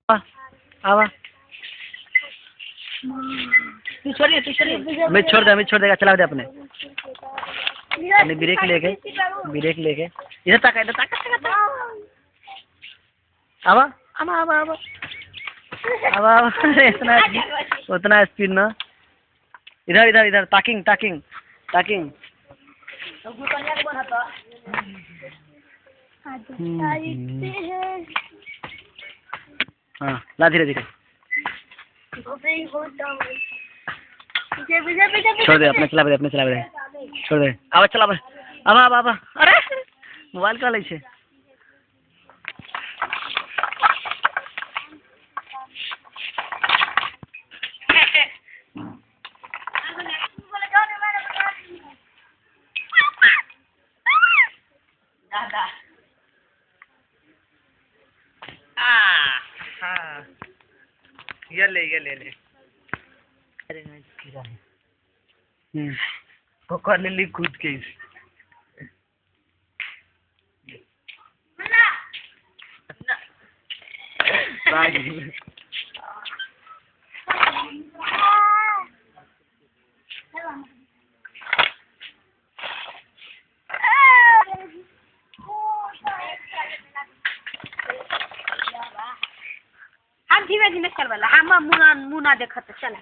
आवा तू छोड़िए मैं छोड़ देगा चला दे अपने ब्रेक लेके इधर तक आवा आवा आवा आवा आवा आवा इतना उतना स्पीड ना इधर इधर इधर टाकिंग हाँ ला धीरे धीरे छोड़ दे अपने चला दे छोड़ दे आवा चला आवा अरे मोबाइल का ले ये ले अरे नहीं पकड़ ले कूद के हम धीमे धीमे चलवाला हम मुना देखत चला